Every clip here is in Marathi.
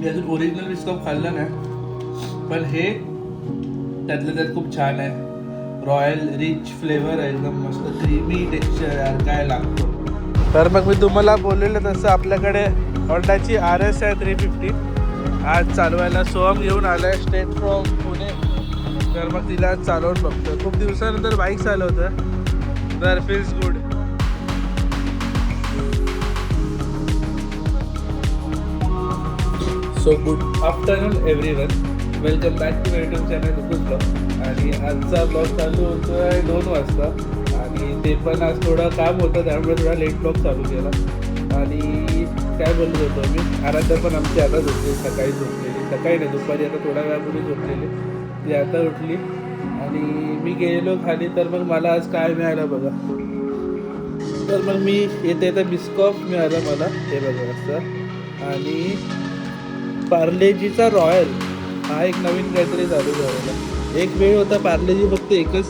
मी अजून ओरिजिनल बिस्कॉप खाल्लं नाही, पण हे त्यातलं त्यात खूप छान आहे. रॉयल रिच फ्लेवर आहे, एकदम मस्त क्रीमी टेक्स्चर यार, काय लागतो. तर मग मी तुम्हाला बोललेलं तसं आपल्याकडे होंडाची RS आहे 350 आज चालवायला. सोहम घेऊन आलाय स्ट्रेट फ्रॉम पुणे. तर मग तिला आज चालवून बघतो. खूप दिवसानंतर बाईक चालवतं, तर feels good. So good afternoon everyone, welcome back to YouTube channel Rukul blog. आणि आजचा ब्लॉग चालू होतो आहे 2 वाजता, आणि ते पण आज थोडं काम होतं त्यामुळे थोडा लेट ब्लॉग चालू केला. आणि काय बोलत होतो मी, आराध्या पण आमची आता झोपली, सकाळी झोपलेली, सकाळी नाही दुपारी, आता थोड्या वेळापूर्वी झोपलेली, ती आता उठली. आणि मी गेलो खाली, तर मग मला आज काय मिळालं बघा. तर मग मी येते तर बिस्कॉफ मिळालं मला, हे बघा असं. आणि पार्लेजीचा रॉयल हा एक नवीन काहीतरी चालू झालेला. एक वेळ होता पार्लेजी फक्त एकच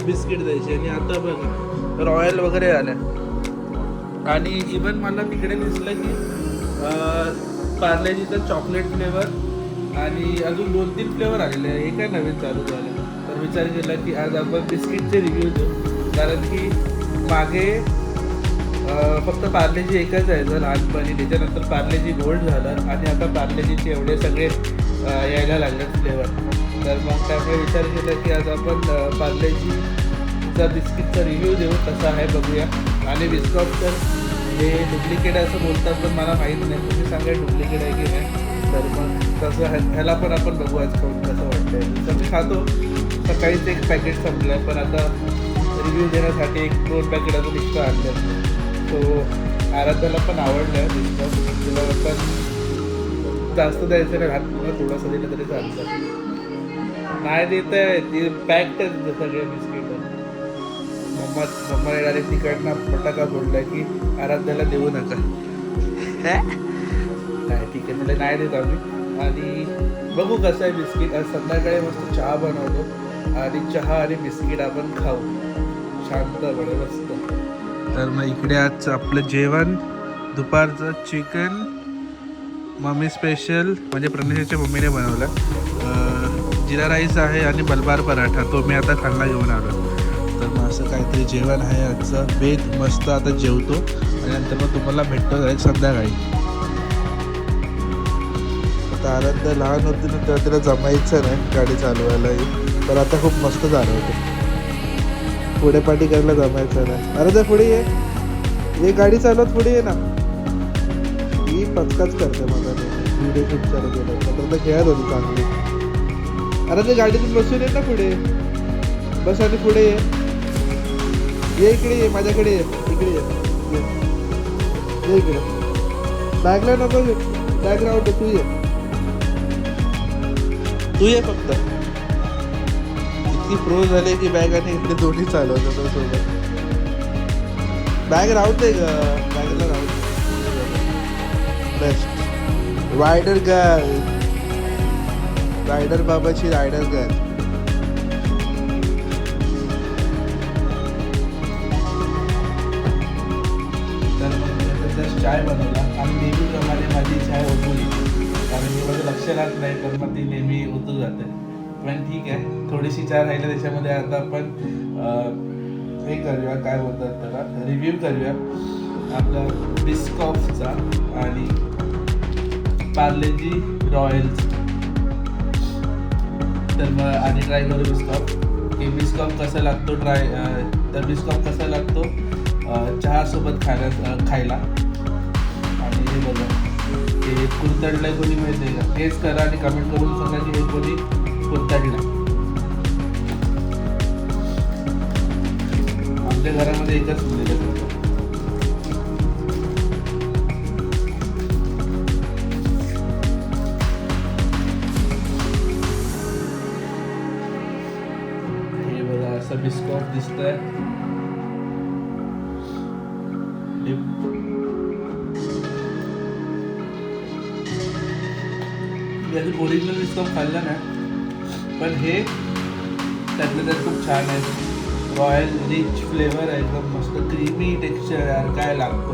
बिस्किट द्यायची, आणि आता बघा रॉयल वगैरे आल्या. आणि इवन मला तिकडे दिसलं की पार्लेजीचा चॉकलेट फ्लेवर आणि अजून 2-3 फ्लेवर आलेले आहे. हे काय नवीन चालू झालं. तर विचार केला की आज आपण बिस्किटचे रिव्ह्यू देऊ, कारण की मागे फक्त पार्लेजी एकच यायचं लहानपणी, त्याच्यानंतर पार्लेजी गोल्ड झालं, आणि आता पार्लेजीचे एवढे सगळे यायला लागलेत फ्लेवर. तर मग त्यामुळे विचार केला की आज आपण पार्लेजीचा बिस्किटचा रिव्ह्यू देऊ, कसा आहे बघूया. आणि बिस्कॉट तर हे डुप्लिकेट आहे असं बोलतात, पण मला माहीत नाही, तुम्ही सांगा डुप्लिकेट आहे की नाही. तर मग तसं ह्याला पण आपण बघू आज खाऊन कसं वाटतंय. तर मी खातो, सकाळीच एक पॅकेट संपलं आहे, पण आता रिव्ह्यू देण्यासाठी 1-2 पॅकेट अजून एक्स्ट्रा आणले. तो आराध्याला पण आवडलं आहे बिस्कॉट, तुला पण जास्त द्यायचं नाही, पुन्हा थोडंसं दिलं तरी चालतं. नाही देत आहे ती, पॅक्ड आहेत सगळे बिस्किट. मम्मा डायरेक्ट तिकडनं फटाका बोलला की आराध्याला देऊ नका. नाही ठीक आहे, त्याला नाही देत आम्ही. आणि बघू कसं आहे बिस्किट. आज संध्याकाळी मस्त चहा बनवतो, आणि चहा आणि बिस्किट आपण खाऊ शांतपणे मस्त. तर मग इकडे आज आपलं जेवण दुपारचं चिकन मम्मी स्पेशल, म्हणजे प्रणेशाच्या मम्मीने बनवलं. जिरा राईस आहे आणि बलबार पराठा, तो मी आता खायला घेऊन आलो. तर मग असं काहीतरी जेवण आहे आजचं बेत. मस्त आता जेवतो, आणि नंतर मग तुम्हाला भेटतो डायरेक्ट संध्याकाळी. आता आराध्या लहान होती ना, तेव्हा तिला जमायचं नाही गाडी चालवायला, तर आता खूप मस्त चालवते. पुढे पाठी करायला जमायचं नाही. अरे तर पुढे ये गाडी चालवत, पुढे ये ना. ही पचकाच करते मला, व्हिडिओ शूट चालू केलं तर खेळत होती चांगली. अरे ते गाडीतून बसून ये ना, पुढे बस आणि पुढे ये इकडे ये, माझ्याकडे ये, इकडे ये इकडे. बॅगला नको, बॅग राहू दे, तू ये फक्त. इतकी प्रो झाले की बॅग आणि इकडे दोन्ही चालवतात सोबत. बॅग राहू दे ग, बॅगला राहू दे. बेस्ट रायडर गर्ल, रायडर बाबाची रायडर गर्ल. तर मग चाय बनवला, आणि नेहमीप्रमाणे माझी चाय ओतून, कारण मी माझं लक्ष राहत नाही, तर मग ती नेहमी ओतू जाते. पण ठीक आहे, थोडीशी चहा राहिली त्याच्यामध्ये. आता आपण हे करूया, काय बोलतात त्याला, रिव्ह्यू करूया आपला बिस्कॉफचा आणि पार्लेजी रॉयल्स. तर मग आधी ट्राय करू बिस्कॉफ, की बिस्कॉफ कसा लागतो तर बिस्कॉफ कसा लागतो चहासोबत खायला. आणि हे बघा, ते कुरतडलं कोणी माहिती आहे का, टेस्ट करा आणि कमेंट करून सांगा की हे कोणी कुरतडलं. आमच्या घरामध्ये एकच मुलगा होता. हे बघा असं बिस्कॉट दिसतंय. अजून ओरिजिनल बिस्कॉट खाल्लं नाही, पण हे त्यातलं त्यात खूप छान आहे. रॉयल रिच फ्लेवर आहे, एकदम मस्त क्रीमी टेक्स्चर यार, काय लागतो.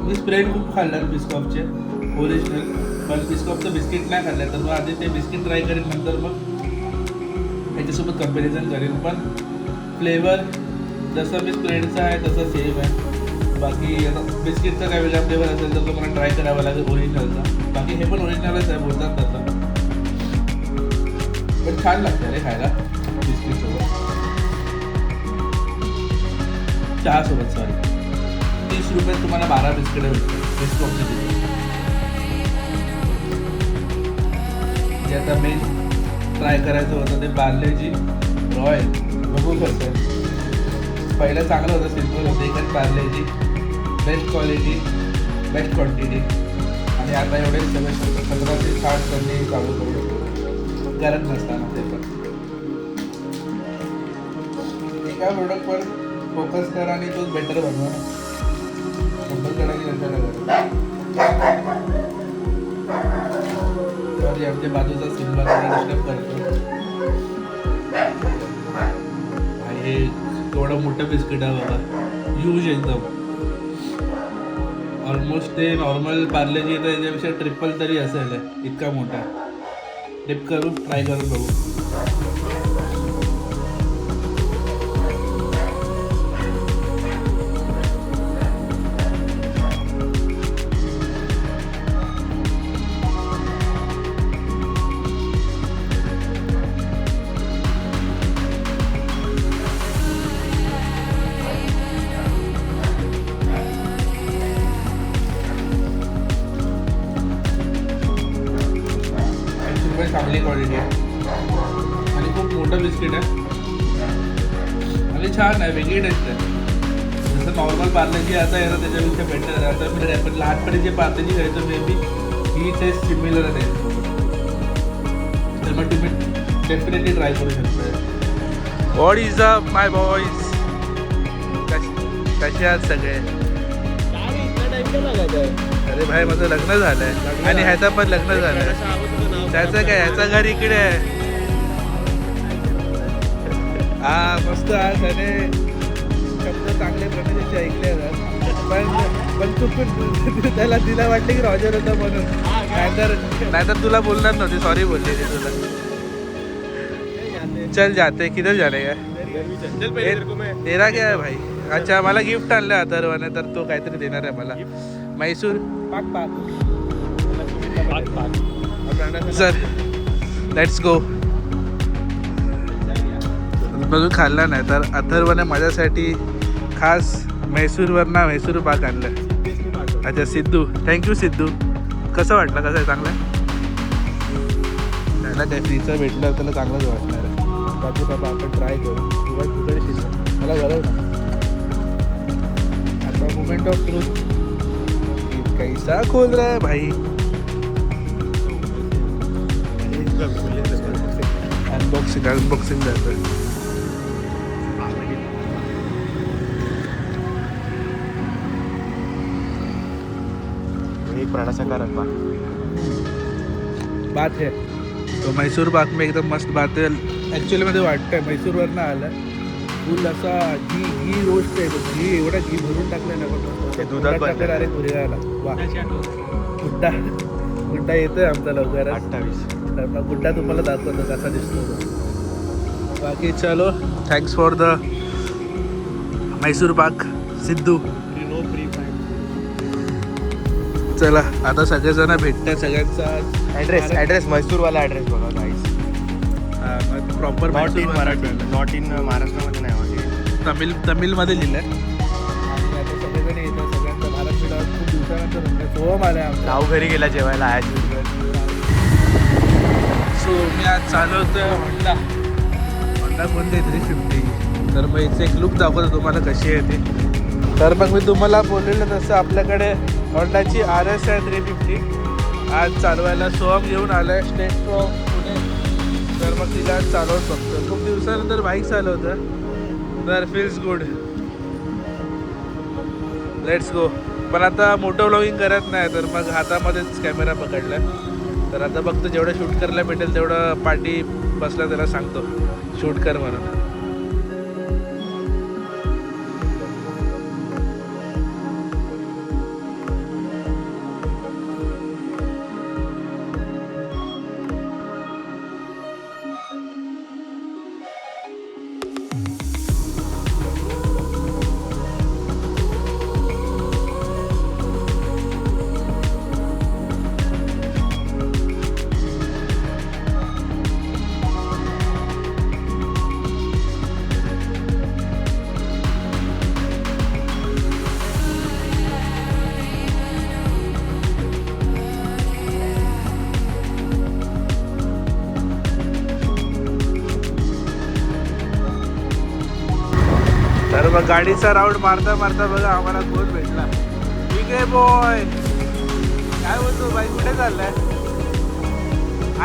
मी स्प्रेड खूप खाल्ला बिस्कॉफचे, ओरिजिनल. पण बिस्कॉपचं बिस्किट नाही खाल्लं तर मग आधी ते बिस्किट ट्राय करेन, नंतर मग त्याच्यासोबत कंपॅरिझन करेन. पण फ्लेवर जसं मी स्प्रेडचा आहे तसं सेम आहे. बाकी आता बिस्किटचा काय वेगळा फ्लेवर असेल तर तो मला ट्राय करावा लागेल ओरिजिनलचा. बाकी हे पण ओरिजिनलच आहे बोलतात तसं, पण छान लागतं रे खायला बिस्किटसोबत, चहासोबत. सॉरी, 30 रुपयात तुम्हाला 12 बिस्किट भेटतात बिस्कॉपची तिथे. जे आता मेन ट्राय करायचं होतं ते पार्लेजी रॉयल. बघू कसं आहे. पहिलं चांगलं होतं, सिम्पल होतं, एकच Parle-G, best quality, best quantity. आणि आता एवढे सगळे 15 ते 60 त्यांनी चालू करू गरज नसताना ते पण. एका प्रोडक्टवर फोकस कर आणि तोच बेटर बनवा. फोकस करायची नंतर सॉरी, आमच्या बाजूचा सिम्बल डिस्टर्ब करतो. आणि हे एवढं मोठं बिस्किट आहे बघा, ह्यूज एकदम. ऑलमोस्ट ते नॉर्मल पार्लेजी तर याच्यापेक्षा ट्रिपल तरी असेल, इतका मोठा. डिप करून ट्राय करून बघू. चांगली क्वालिटी आहे आणि खूप मोठं बिस्किट आहे आणि छान आहे, वेगळी टेस्ट आहे. जसं नॉर्मल पार्लेजी आता येतं त्याच्यापेक्षा बेटर आहे. आता मी पण लहानपणी जे पार्लेजी खायचं may be he taste similar आहे, तर मग तुम्ही डेफिनेटली ट्राय करू शकता. What is up my boys, कसे आहात सगळे? अरे भाई, माझं लग्न झालंय आणि ह्याचं पण लग्न झालंय. त्याचं काय, ह्याचं घर इकडे आहे. हा मस्त. आज त्याने शब्द चांगले प्रमाणाचे ऐकले पण चुकून त्याला तिला वाटलं की रॉजर होता म्हणून, नाहीतर तुला बोलणार नव्हती. सॉरी बोलली ती तुला. चल जाते, किधर जाने का? तेरा क्या है भाई? अच्छा, मला गिफ्ट आणलं अथर्वने, तर तो काहीतरी देणार आहे मला. Mysore pak. Sir let's go. बघून खाल्ला नाही तर अथर्वने माझ्यासाठी खास मैसूरवरनं मैसूर पाक आणलं. अच्छा सिद्धू, थँक्यू सिद्धू. कसं वाटलं? कसं आहे? चांगलं आहे. त्याला काय फ्रीचं भेटलं त्याला चांगलंच वाटणार आहे. बाकी बाबा आपण ट्राय करू. किंवा तुकडे शिजलं मला गरज नाही. आता मोमेंट ऑफ ट्रूथ कैसा खोल रहा है भाई. अनबॉक्सिंग जातं. बात है तो मैसूर पाक में एकदम मस्त बात है. ॲक्च्युली मध्ये वाटतंय मैसूरवरनं आलं फुल असा घी रोस्ट आहे. घी एवढा घी भरून टाकलं ना दुधात टाकलं. अरे पुरेला वा. गुड्डा येतोय आमचा लवकर 28. तर मग गुड्डा तुम्हाला दाखवतो कसा दिसतो तो. बाकी चलो, thanks for the Mysore pak Sidhu. चला आता सगळेजण भेटतात. सगळ्यांचा ॲड्रेस मैसूरवाला ॲड्रेस बघा गाईस. प्रॉपर मराठी, नॉट इन महाराष्ट्रामध्ये नाही, तमिळमध्ये लिहिलं आहे. आणि आता सगळेजण येतात. सगळ्यांचा महाराष्ट्र खूप दिवसानंतर सोहम आला आहे. गाव घरी गेला जेवायला. सो मी आज चालवतो होंडा कोणते 350. तर मग याचं एक लुक दाखवतो तुम्हाला कशी आहे ते. तर मग मी तुम्हाला बोललेलं तसं आपल्याकडे होंडाची RS आहे 350 आज चालवायला. सोहम घेऊन आला आहे स्टेट फ्रॉम पुणे. तर मग तिला आज चालवत बघतो. खूप दिवसानंतर बाईक चालवतं तर फील्स गुड. Let's go. पण आता मोटो व्लॉगिंग करत नाही तर मग हातामध्येच कॅमेरा पकडला. तर आता फक्त जेवढं शूट करायला भेटेल तेवढं पाठी बसला त्याला सांगतो शूट कर म्हणून. तर मग गाडीचा राऊंड मारता मारता बघा आम्हाला कोण भेटला. इकडे बॉय काय बोलतो बाई, कुठे चाललाय?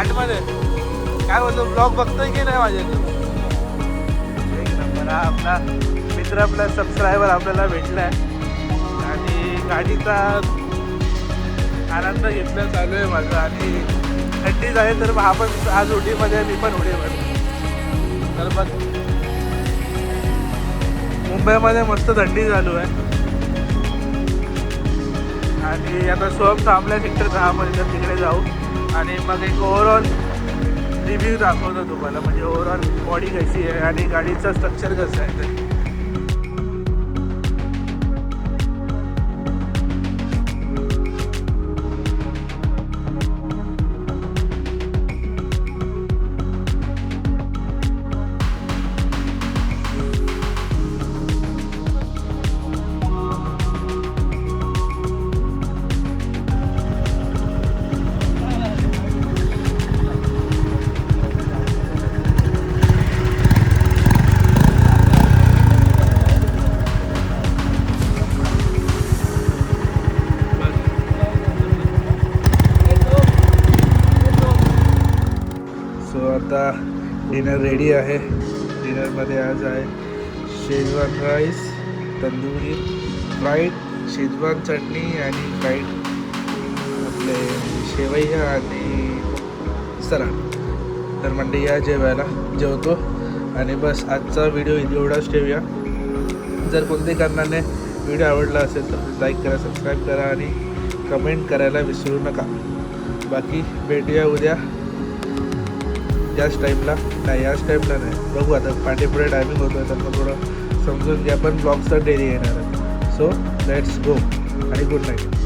आठमध्ये काय बोलतो, ब्लॉग बघतोय की नाही माझ्या? एक नंबर. हा आपला मित्र, आपला सबस्क्रायबर आपल्याला भेटलाय आणि गाडीचा आनंद घेतला चालू आहे माझा. आणि थंडीच आहे तर हा पण आज उडीमध्ये आहे, मी पण उडीमध्ये. तर मग मुंबईमध्ये मस्त थंडी चालू आहे आणि आता सोम थांबल्या सेक्टर 10 मध्ये, तर तिकडे जाऊ आणि मग एक ओव्हरऑल रिव्ह्यू दाखवतो तुम्हाला, म्हणजे ओव्हरऑल बॉडी कशी आहे आणि गाडीचं स्ट्रक्चर कसं आहे ते. सो आता डिनर रेडी आहे. डिनरमध्ये आज आहे Schezwan rice, tandoori, fried Schezwan चटणी आणि फ्राईड आपले शेवया आणि सलाड. तर म्हणजे या जेवायला जेवतो आणि बस आजचा व्हिडिओ एवढाच ठेवूया. जर कोणत्याही कारणाने व्हिडिओ आवडला असेल तर लाईक करा, सबस्क्राईब करा आणि कमेंट करायला विसरू नका. बाकी भेटूया उद्या याच टाईमला. नाही, याच टाईमला नाही, बघू आता पाठीपुढे टायमिंग होतो आहे तर मग थोडं समजून घ्या. पण ब्लॉग्स तर डेली येणार आहेत. सो लेट्स गो आणि गुड नाईट.